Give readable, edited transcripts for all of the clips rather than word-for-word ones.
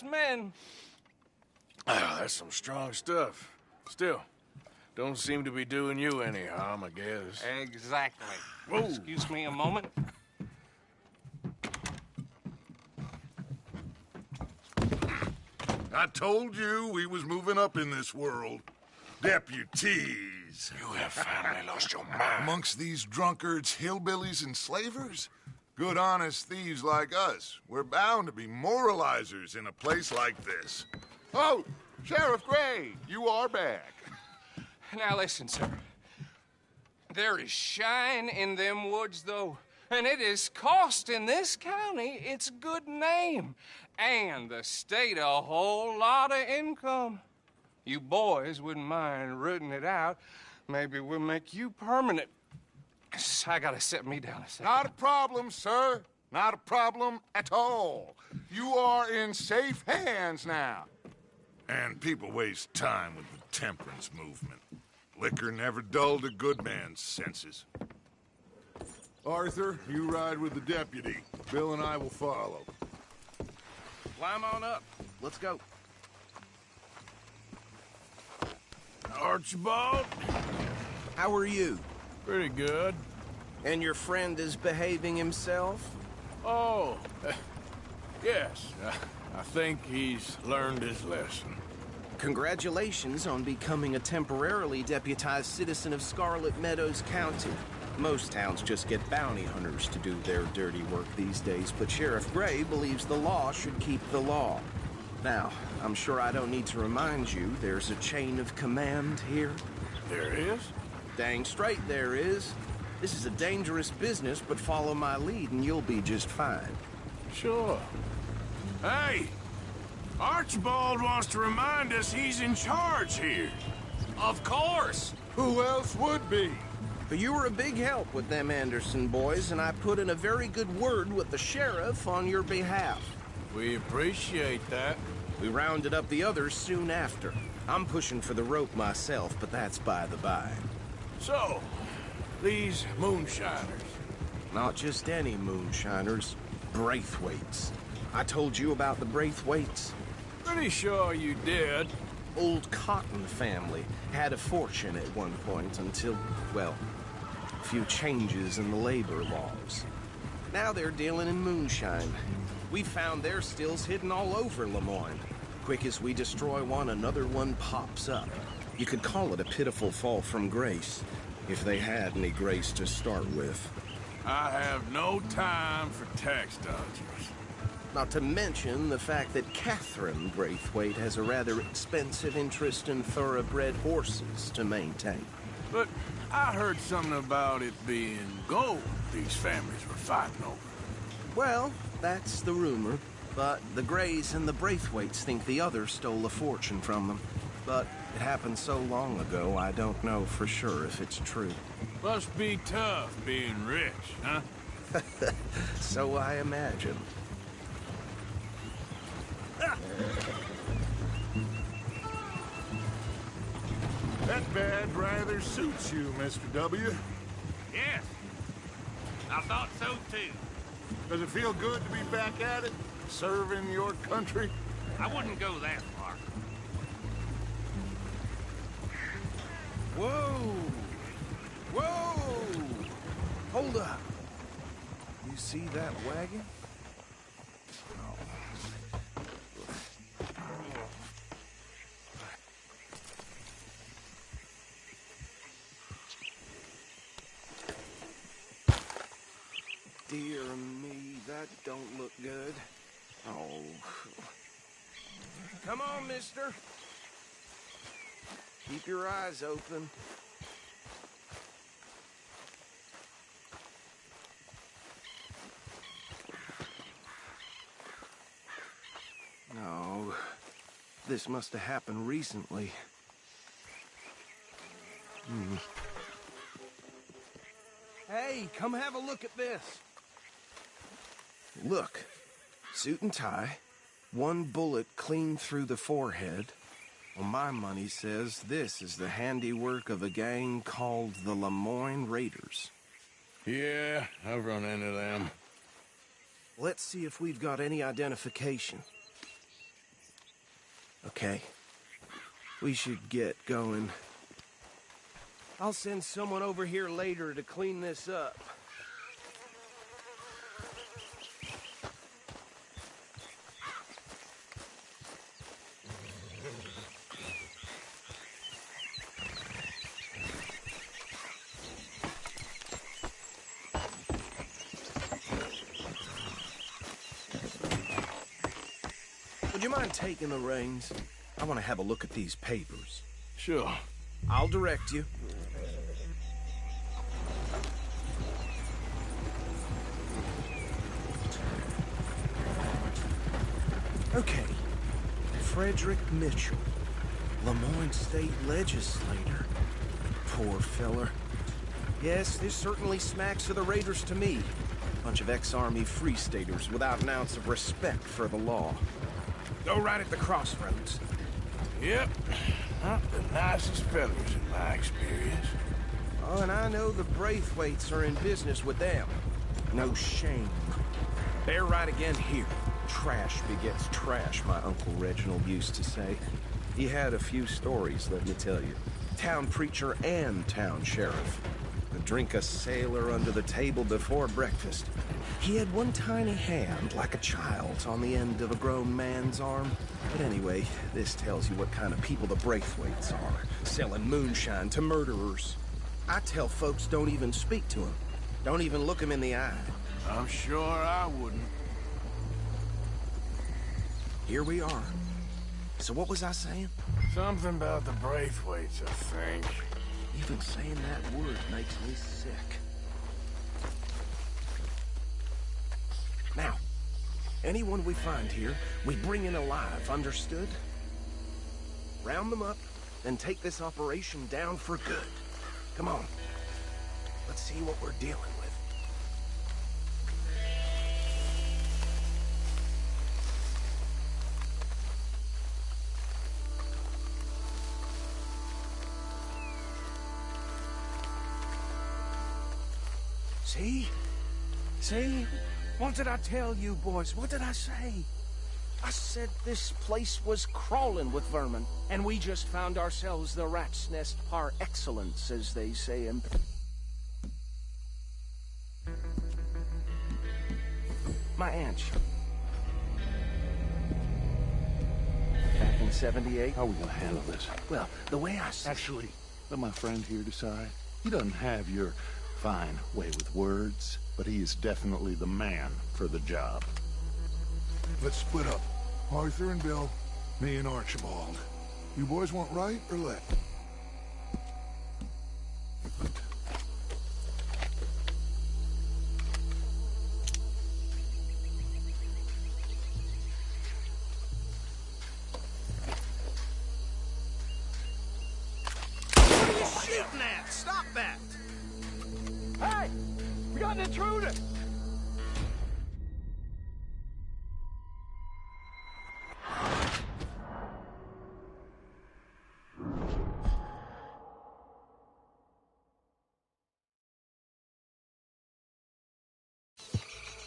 men. Ah, that's some strong stuff. Still, don't seem to be doing you any harm, I guess. Exactly. Whoa. Excuse me a moment. I told you we was moving up in this world. Deputies. You have finally lost your mind. Amongst these drunkards, hillbillies, and slavers? Good honest thieves like us. We're bound to be moralizers in a place like this. Oh, Sheriff Gray, you are back. Now listen, sir. There is shine in them woods, though. And it is costing this county its good name. And the state a whole lot of income. You boys wouldn't mind rooting it out. Maybe we'll make you permanent. I gotta set me down a second. Not a problem, sir. Not a problem at all. You are in safe hands now. And people waste time with the temperance movement. Liquor never dulled a good man's senses. Arthur, you ride with the deputy. Bill and I will follow. Climb on up. Let's go. Archibald? How are you? Pretty good. And your friend is behaving himself? Oh, yes. I think he's learned his lesson. Congratulations on becoming a temporarily deputized citizen of Scarlet Meadows County. Most towns just get bounty hunters to do their dirty work these days, but Sheriff Gray believes the law should keep the law. Now, I'm sure I don't need to remind you there's a chain of command here. There is? Dang straight there is. This is a dangerous business, but follow my lead and you'll be just fine. Sure. Hey! Archibald wants to remind us he's in charge here. Of course. Who else would be? But you were a big help with them Anderson boys, and I put in a very good word with the sheriff on your behalf. We appreciate that. We rounded up the others soon after. I'm pushing for the rope myself, but that's by the by. So, these moonshiners. Not just any moonshiners, Braithwaites. I told you about the Braithwaites. Pretty sure you did. Old Cotton family had a fortune at one point until, well, a few changes in the labor laws. Now they're dealing in moonshine. We found their stills hidden all over Lemoyne. Quick as we destroy one, another one pops up. You could call it a pitiful fall from grace, if they had any grace to start with. I have no time for tax dodgers. Not to mention the fact that Catherine Braithwaite has a rather expensive interest in thoroughbred horses to maintain. But I heard something about it being gold these families were fighting over. Well, that's the rumor. But the Grays and the Braithwaites think the others stole a fortune from them. But it happened so long ago, I don't know for sure if it's true. Must be tough being rich, huh? So I imagine. That badge rather suits you, Mr. W. Yes, I thought so too. Does it feel good to be back at it? Serving your country? I wouldn't go that far. Whoa! Whoa! Hold up. You see that wagon? Dear me, that don't look good. Oh. Come on, mister. Keep your eyes open. No. This must have happened recently. Hey, come have a look at this. Look, suit and tie, one bullet clean through the forehead. Well, my money says this is the handiwork of a gang called the Lemoyne Raiders. Yeah, I've run into them. Let's see if we've got any identification. Okay. We should get going. I'll send someone over here later to clean this up. Would you mind taking the reins? I want to have a look at these papers. Sure. I'll direct you. Okay. Frederick Mitchell, Lemoyne State Legislator. Poor feller. Yes, this certainly smacks of the Raiders to me. Bunch of ex-Army Free Staters without an ounce of respect for the law. Go right at the crossroads. Yep. Not the nicest fellas in my experience. Oh, and I know the Braithwaites are in business with them. No shame. They're right again here. Trash begets trash, my Uncle Reginald used to say. He had a few stories, let me tell you. Town preacher and town sheriff. Could drink a sailor under the table before breakfast. He had one tiny hand, like a child's, on the end of a grown man's arm. But anyway, this tells you what kind of people the Braithwaites are. Selling moonshine to murderers. I tell folks don't even speak to them. Don't even look them in the eye. I'm sure I wouldn't. Here we are. So what was I saying? Something about the Braithwaites, I think. Even saying that word makes me sick. Now, anyone we find here, we bring in alive, understood? Round them up, and take this operation down for good. Come on. Let's see what we're dealing with. See? See? What did I tell you, boys? What did I say? I said this place was crawling with vermin, and we just found ourselves the rat's nest par excellence, as they say in... My aunt. Back in 78. How are we gonna handle this? Well, the way I see... Actually, let my friend here decide. He doesn't have your fine way with words, but he is definitely the man for the job. Let's split up. Arthur and Bill, me and Archibald. You boys want right or left? What are you shooting at? Stop that! Hey! We got an intruder!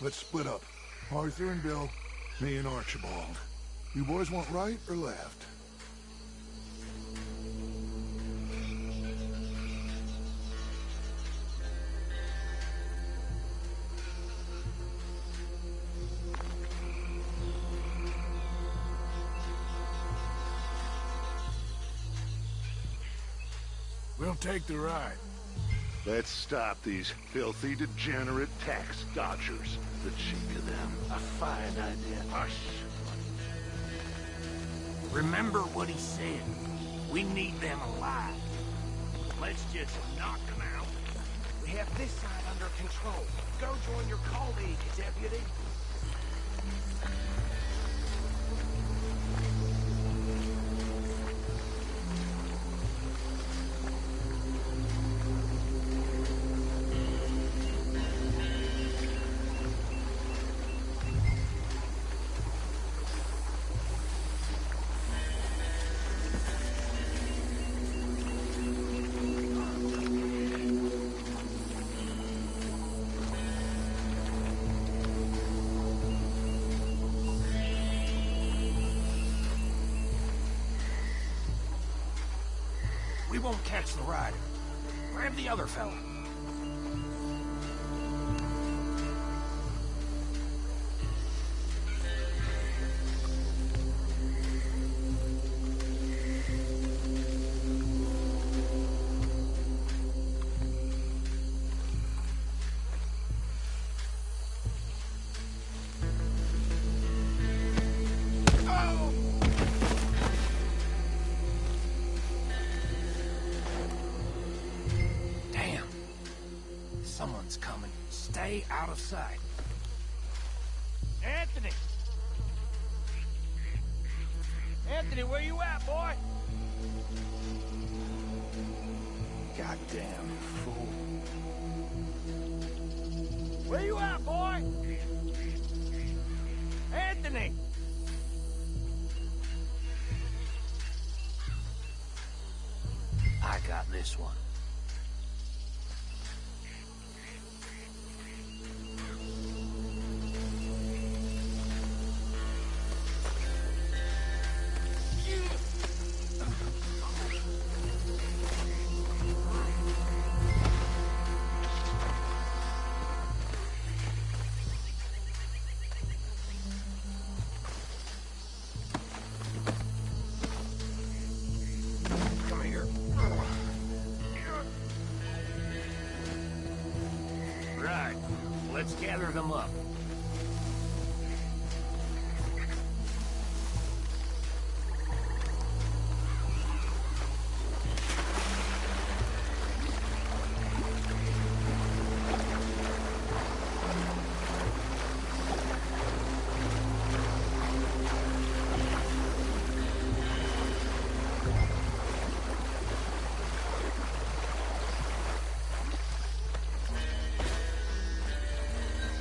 Let's split up. Arthur and Bill, me and Archibald. You boys want right or left? We'll take the ride. Let's stop these filthy, degenerate tax dodgers. The cheek of them. A fine idea. Hush. Remember what he said. We need them alive. Let's just knock them out. We have this side under control. Go join your colleague, deputy. We won't catch the rider. Grab the other fella. Someone's coming. Stay out of sight. Anthony! Anthony, where you at, boy? Goddamn fool. Where you at, boy? Anthony! I got this one. Right. Let's gather them up.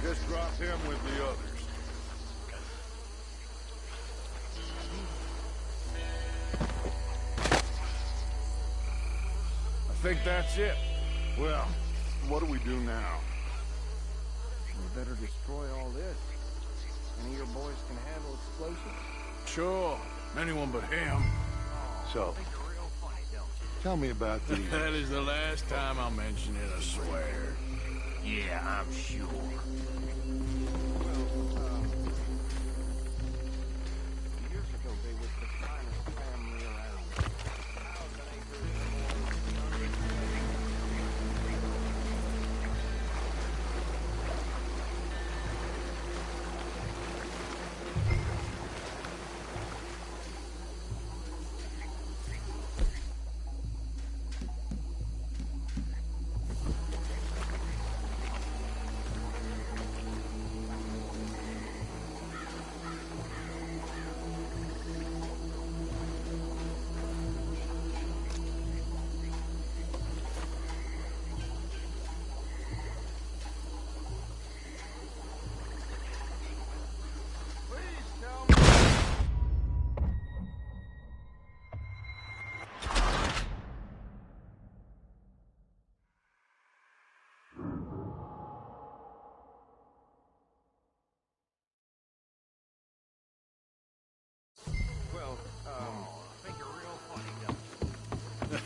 Just drop him with the others. I think that's it. Well, what do we do now? We better destroy all this. Any of your boys can handle explosives? Sure. Anyone but him. So, Think you're real funny, don't you? tell me about the... That is the last time I'll mention it, I swear. Yeah, I'm sure.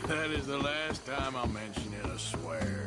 That is the last time I'll mention it, I swear.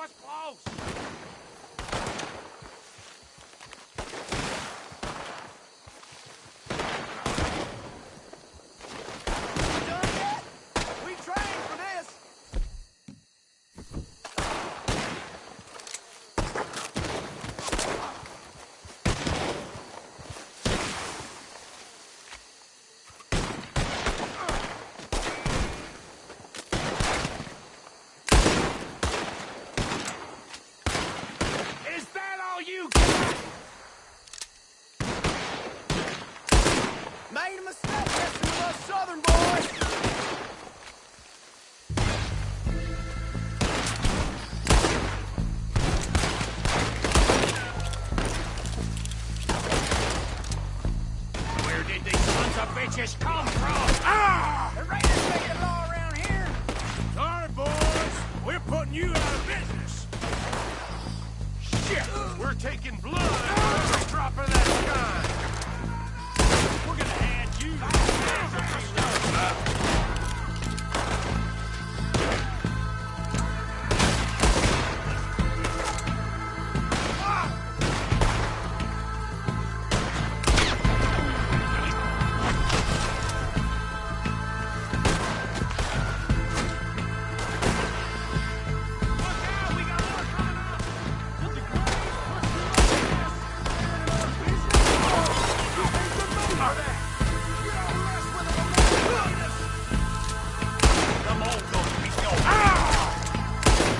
us close! Done yet? We trained for this! Is that all you got? Made a mistake messing with us southern boys! Where did these sons of bitches come from? Ah! The raiders making the law around here! Sorry, boys. We're putting you out of business. Shit! We're taking blood for every drop of that gun. We're gonna add you to the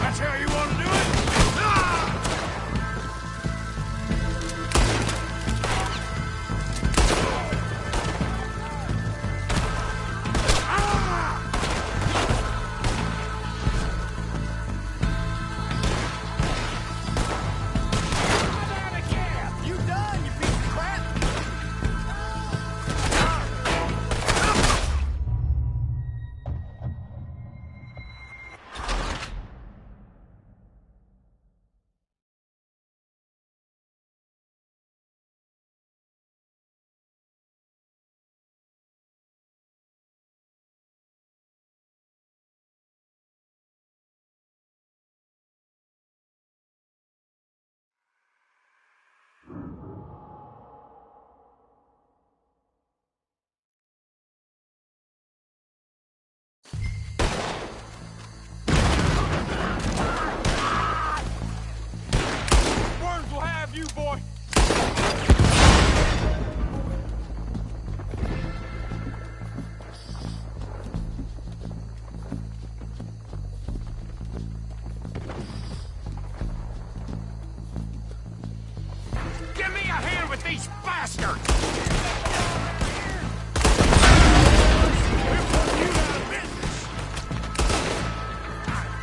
That's how you want to do it? You done, you piece of crap! Worms will have you, boy. Give me a hand with these bastards! We're putting you out of business!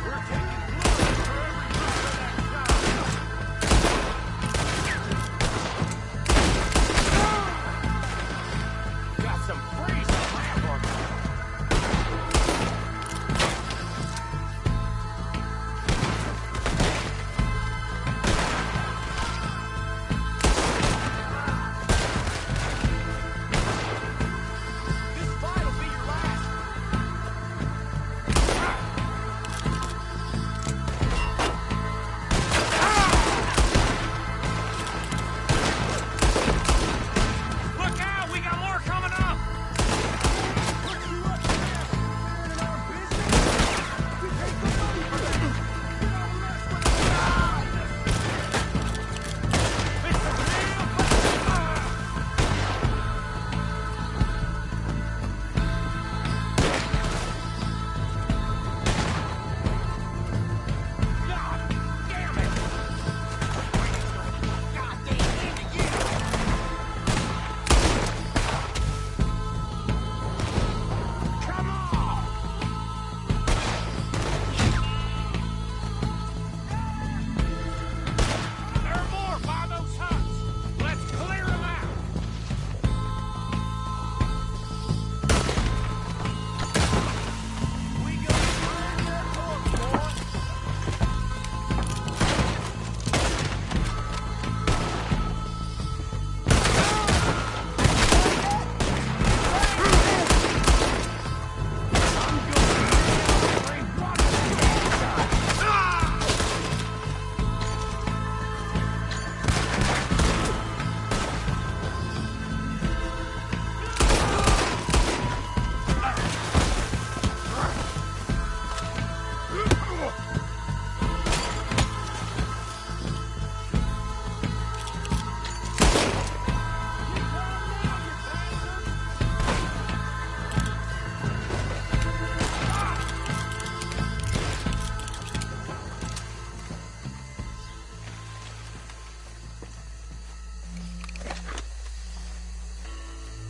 We're taking blood for every drop of that gun. Got some freezing hamburger.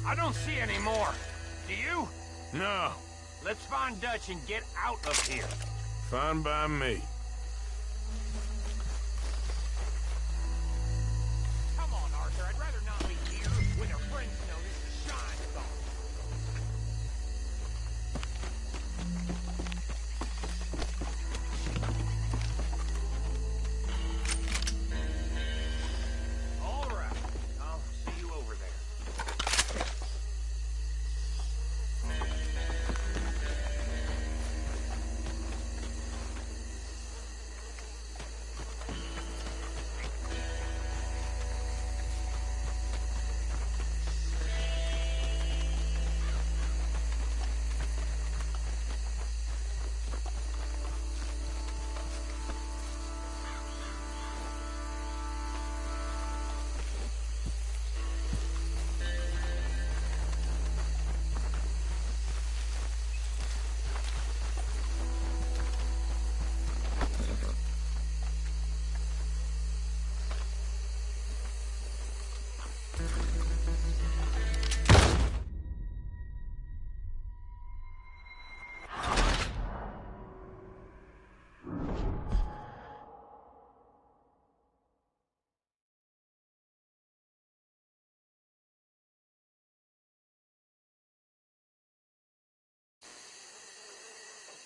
I don't see any more. Do you? No. Let's find Dutch and get out of here. Fine by me. Come on, Arthur. I'd rather not be here when our friends know this is Shine's fault. All right. I'll see you over there.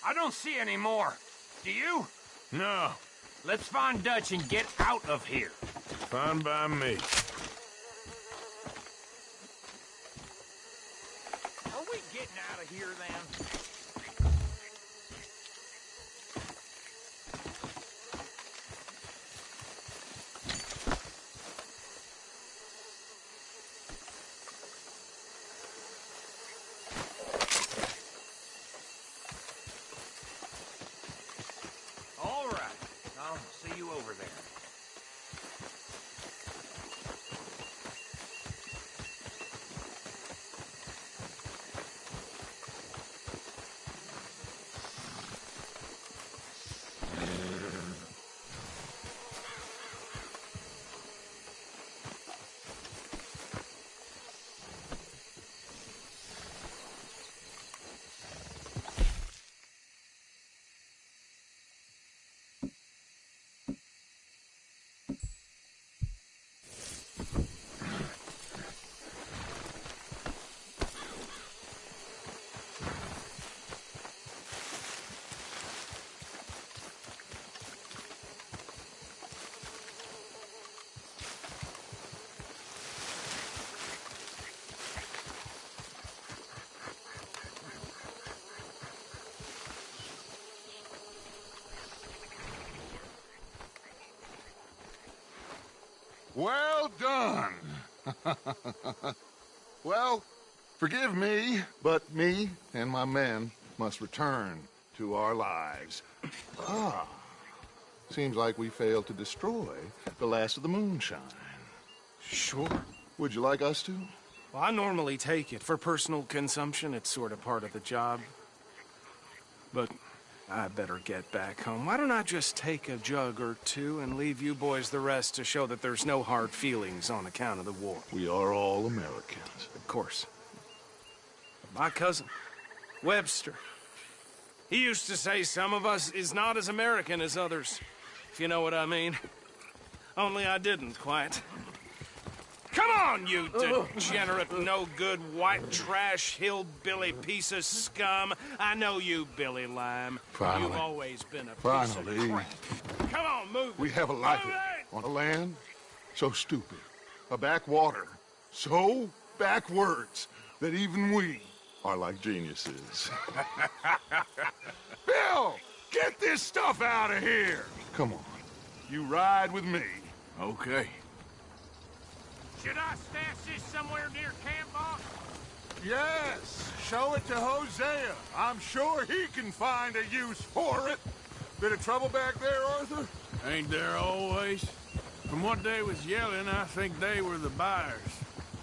I don't see any more. Do you? No. Let's find Dutch and get out of here. Fine by me. Are we getting out of here, then? All right. I'll see you over there. Well done. Well, forgive me, but me and my men must return to our lives. Seems like we failed to destroy the last of the moonshine. Sure. Would you like us to? Well, I normally take it for personal consumption. It's sort of part of the job. But I better get back home. Why don't I just take a jug or two and leave you boys the rest to show that there's no hard feelings on account of the war? We are all Americans. Of course. My cousin, Webster, he used to say some of us is not as American as others, if you know what I mean. Only I didn't quite. Come on, you degenerate, no-good, white trash, hillbilly piece of scum. I know you, Billy Lime. Finally. You've always been a piece Finally. of crap. Come on, move We it. have a life Move it! on a land so stupid, a backwater so backwards that even we are like geniuses. Bill, get this stuff out of here! Come on, you ride with me. Okay. Should I stash this somewhere near camp, boss? Yes, show it to Hosea. I'm sure he can find a use for it. Bit of trouble back there, Arthur? Ain't there always? From what they was yelling, I think they were the buyers.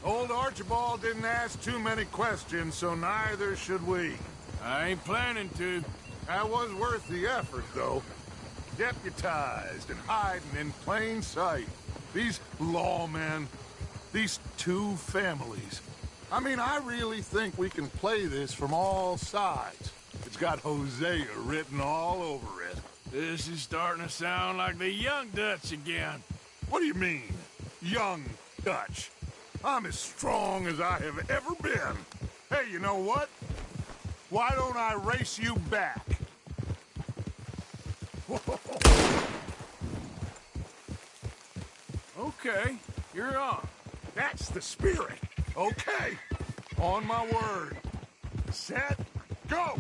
Old Archibald didn't ask too many questions, so neither should we. I ain't planning to. That was worth the effort, though. Deputized and hiding in plain sight. These lawmen, these two families, I mean, I really think we can play this from all sides. It's got Hosea written all over it. This is starting to sound like the Young Dutch again. What do you mean, young Dutch? I'm as strong as I have ever been. Hey, you know what? Why don't I race you back? Okay, you're on. That's the spirit. Okay, on my word. Set, go!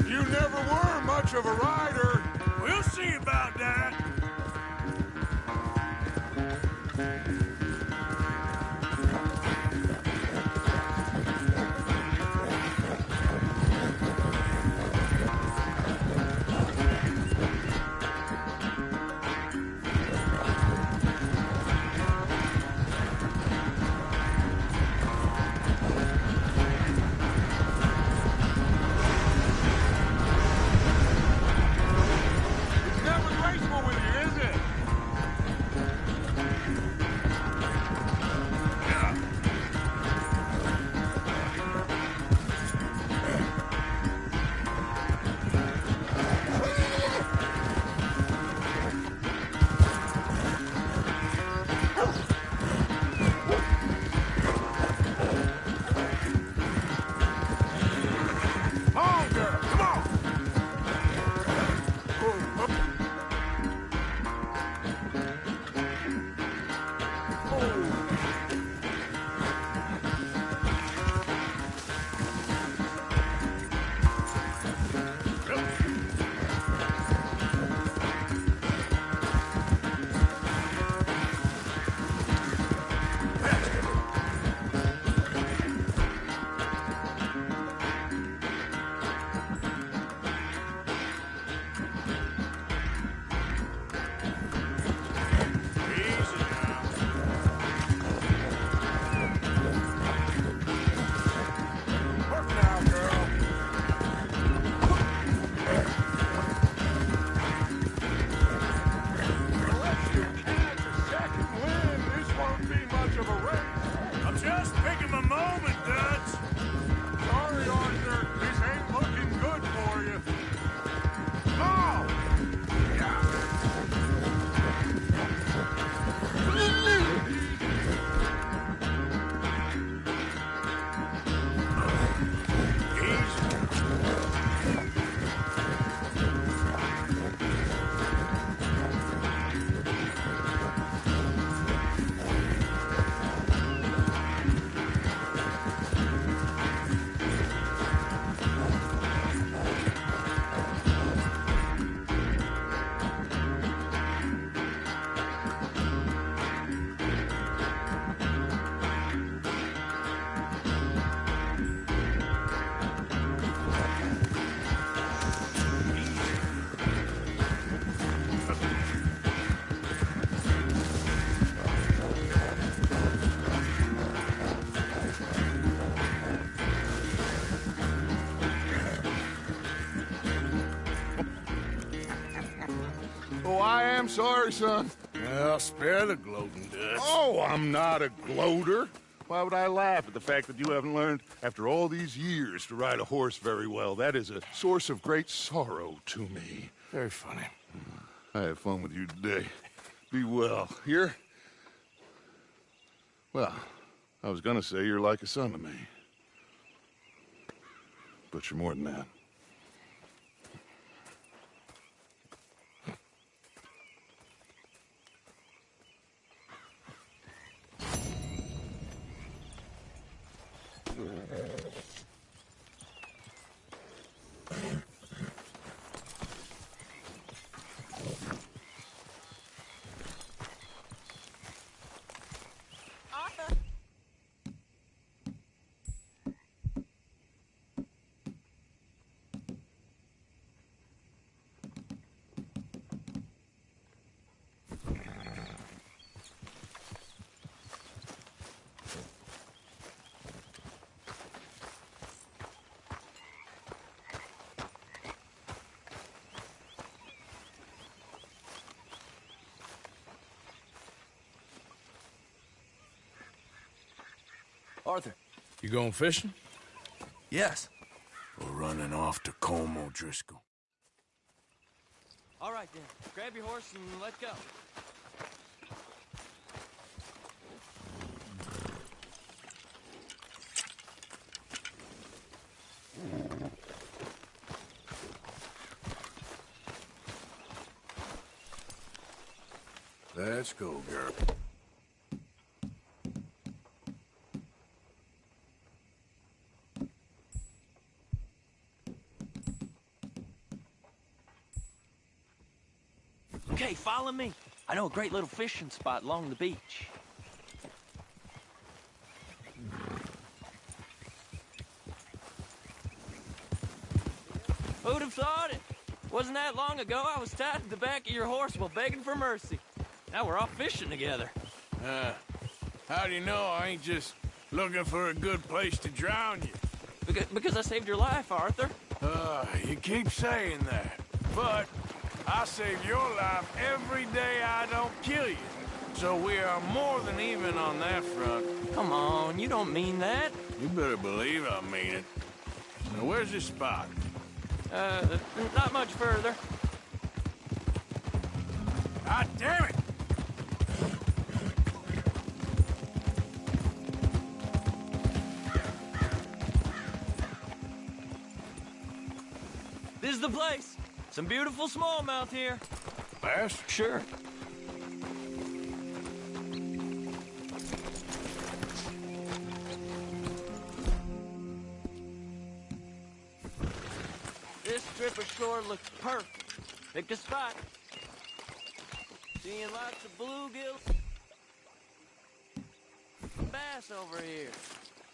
You never were much of a rider. We'll see about that. It's never graceful with you, is it? Come on, girl, come on! Easy now. Work now, girl. Unless you catch a second wind, this won't be much of a race. I'm just picking my moment, Dutch. Sorry, Arthur, this ain't looking good for you. Oh! Oh, I am sorry, son. Well, spare the gloating, Dutch. Oh, I'm not a gloater. Why would I laugh at the fact that you haven't learned, after all these years, to ride a horse very well? That is a source of great sorrow to me. Very funny. I had fun with you today. Be well. Here? Well, I was gonna say you're like a son to me. But you're more than that. Arthur. You going fishing? Yes. We're running off to Colm O'Driscoll. All right, then. Grab your horse and let's go. Let's go, girl. Okay, follow me. I know a great little fishing spot along the beach. Who'd have thought it? Wasn't that long ago I was tied to the back of your horse while begging for mercy. Now we're off fishing together. How do you know I ain't just looking for a good place to drown you? Because I saved your life, Arthur. You keep saying that, but I save your life every day I don't kill you. So we are more than even on that front. Come on, you don't mean that. You better believe I mean it. Now, where's this spot? Not much further. God damn it! This is the place. Some beautiful smallmouth here. Bass? Sure. This strip of shore looks perfect. Pick a spot. Seeing lots of bluegills. Bass over here.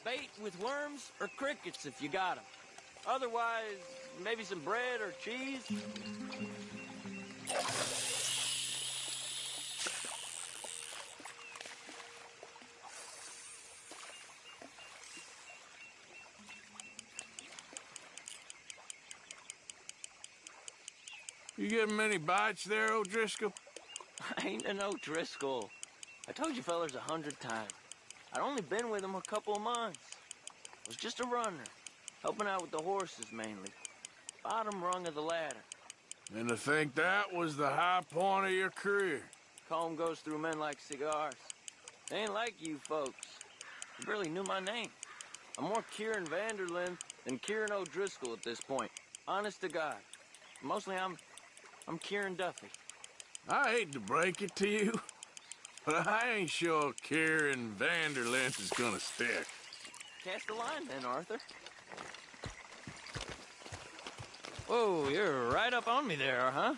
Bait with worms or crickets if you got them. Otherwise, maybe some bread or cheese. You getting many bites there, O'Driscoll? I ain't an O'Driscoll. I told you fellers 100 times. I'd only been with him a couple of months. I was just a runner, helping out with the horses mainly. Bottom rung of the ladder. And to think that was the high point of your career. Colm goes through men like cigars. They ain't like you folks. You barely knew my name. I'm more Kieran Vanderlyn than Kieran O'Driscoll at this point. Honest to God. Mostly I'm Kieran Duffy. I hate to break it to you, but I ain't sure Kieran Vanderlyn is gonna stick. Cast the line then, Arthur. Whoa, you're right up on me there, huh?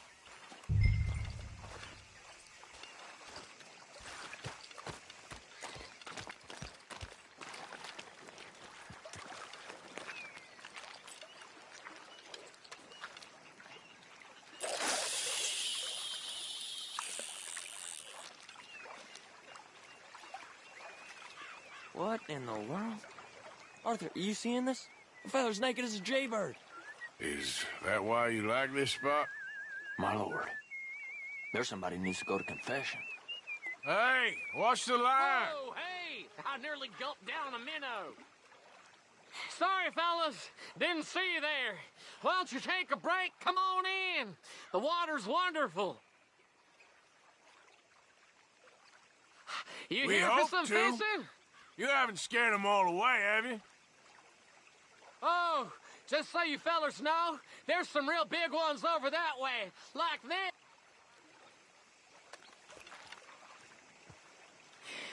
What in the world? Arthur, are you seeing this? The feller's naked as a jaybird. Is that why you like this spot? My lord, there's somebody who needs to go to confession. Hey, watch the line! Oh, hey! I nearly gulped down a minnow. Sorry, fellas. Didn't see you there. Why don't you take a break? Come on in. The water's wonderful. You We here hope for some to. fishing? You haven't scared them all away, have you? Oh, just so you fellers know, there's some real big ones over that way, like this.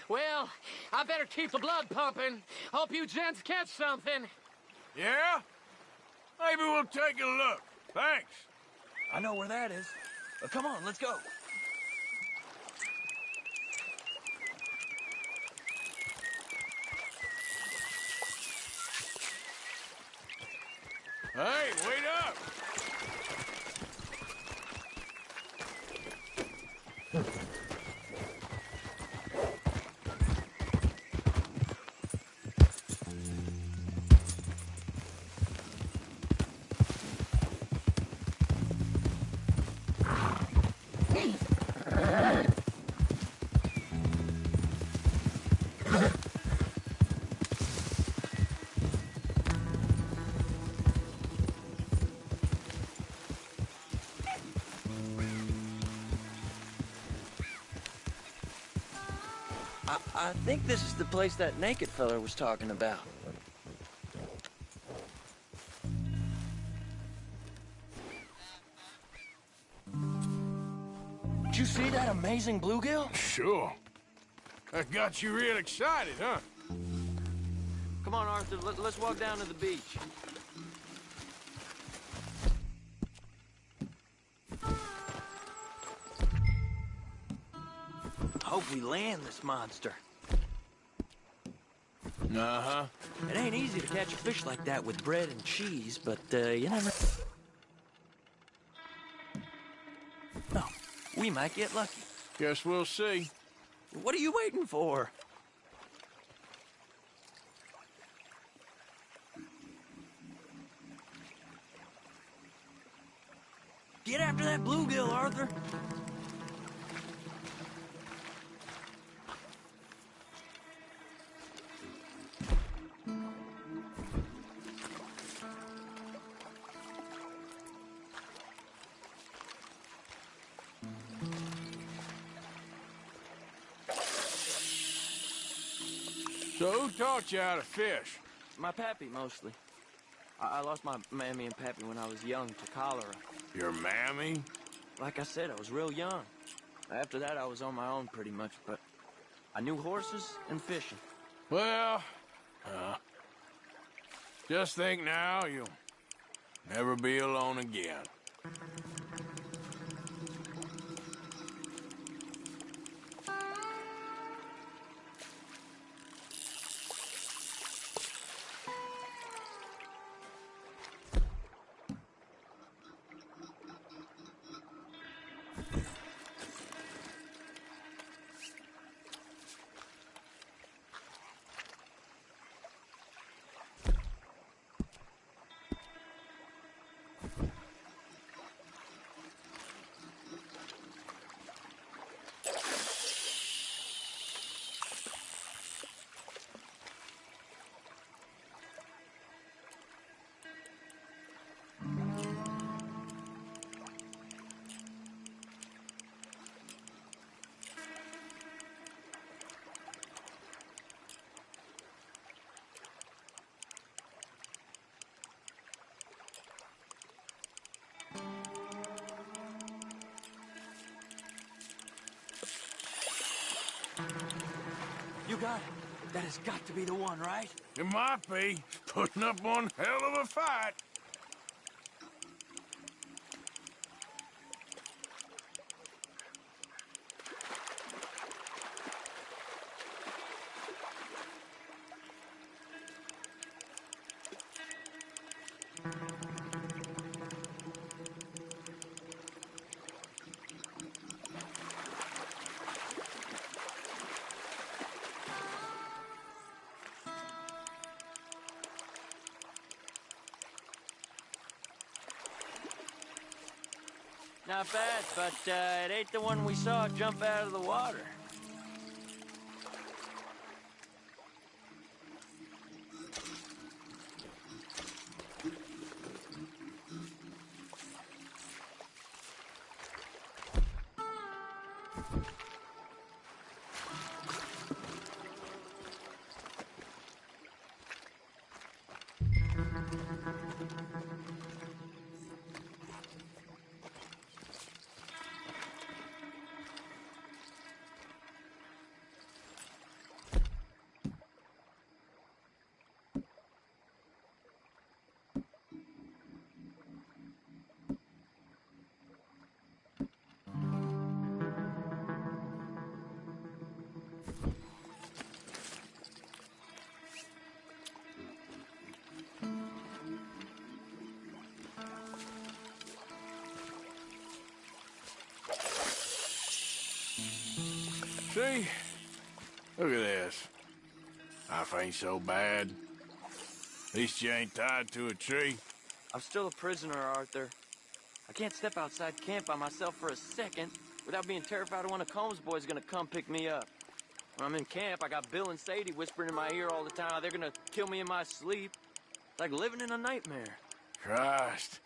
Well, I better keep the blood pumping. Hope you gents catch something. Yeah? Maybe we'll take a look. Thanks. I know where that is. Come on, let's go. Hey, wait up! I think this is the place that naked feller was talking about. Did you see that amazing bluegill? Sure. That got you real excited, huh? Come on, Arthur, let's walk down to the beach. Hope we land this monster. Uh-huh. It ain't easy to catch a fish like that with bread and cheese, but you never... No, we might get lucky. Guess we'll see. What are you waiting for? Get after that bluegill, Arthur. So who taught you how to fish? My pappy, mostly. I lost my mammy and pappy when I was young to cholera. Your mammy? Like I said, I was real young. After that, I was on my own pretty much, but I knew horses and fishing. Well, just think now you'll never be alone again. You got it. That has got to be the one, right? It might be. Putting up one hell of a fight. Not bad, but it ain't the one we saw jump out of the water. See? Look at this. Life ain't so bad. At least you ain't tied to a tree. I'm still a prisoner, Arthur. I can't step outside camp by myself for a second without being terrified of one of Combs' boys gonna come pick me up. When I'm in camp, I got Bill and Sadie whispering in my ear all the time how they're gonna kill me in my sleep. It's like living in a nightmare. Christ.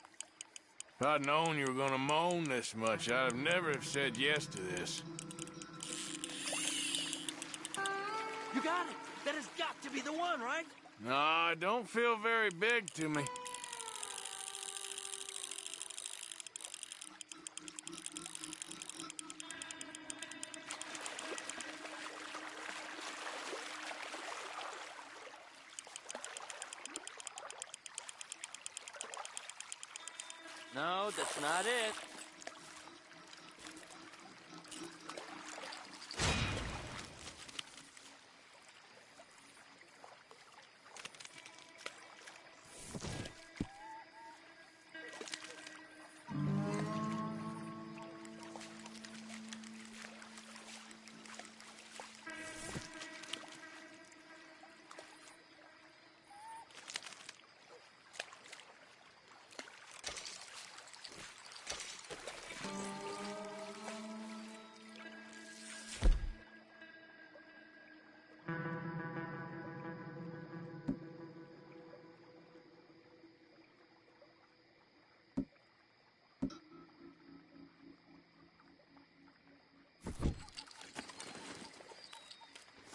If I'd known you were gonna moan this much, I'd have never have said yes to this. You got it! That has got to be the one, right? No, it don't feel very big to me. No, that's not it.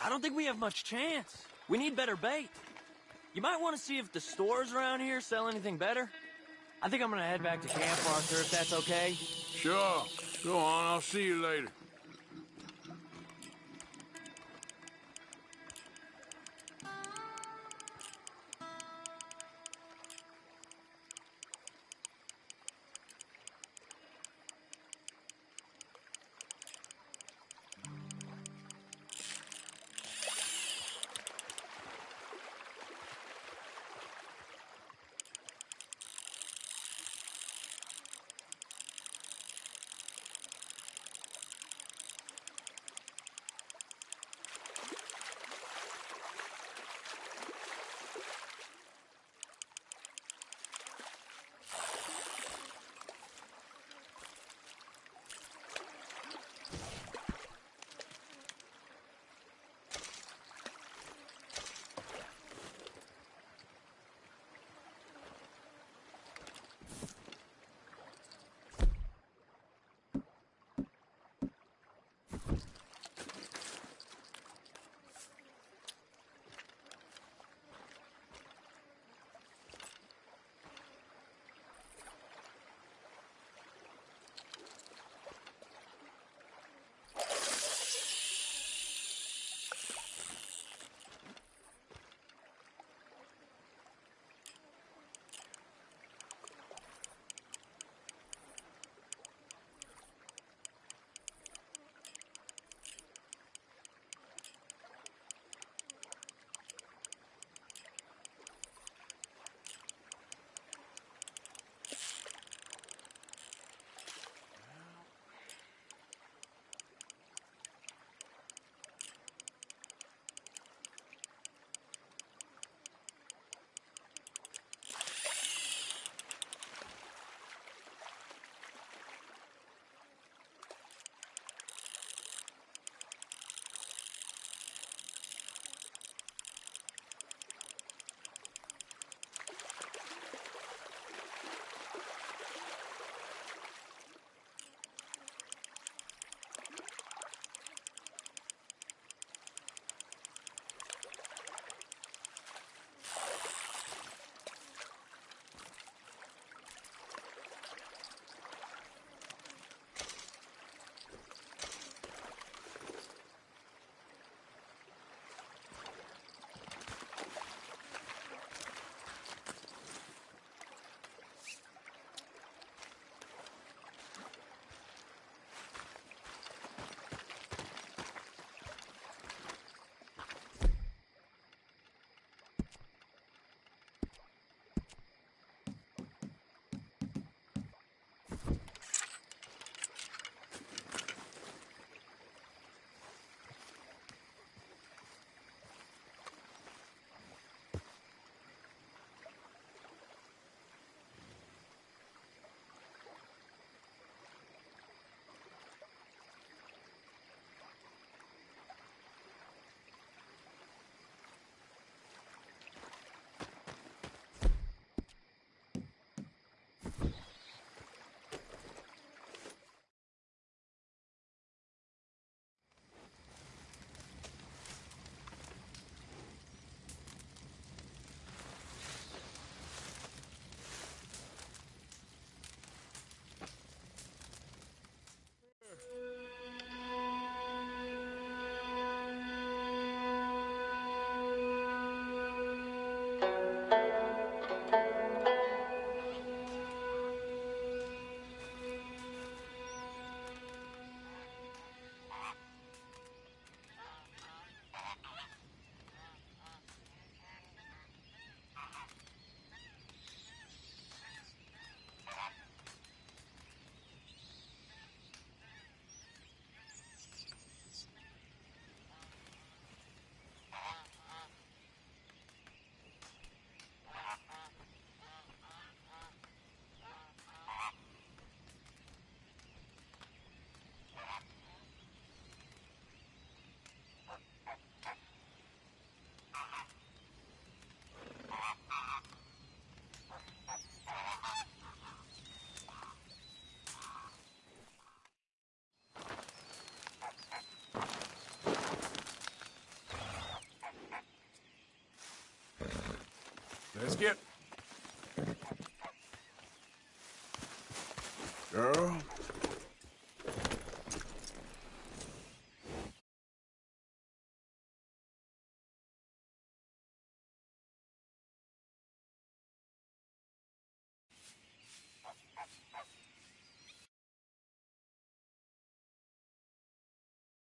I don't think we have much chance. We need better bait. You might want to see if the stores around here sell anything better. I think I'm gonna head back to camp, Arthur, if that's okay. Sure. Go on, I'll see you later. Let's get... Girl,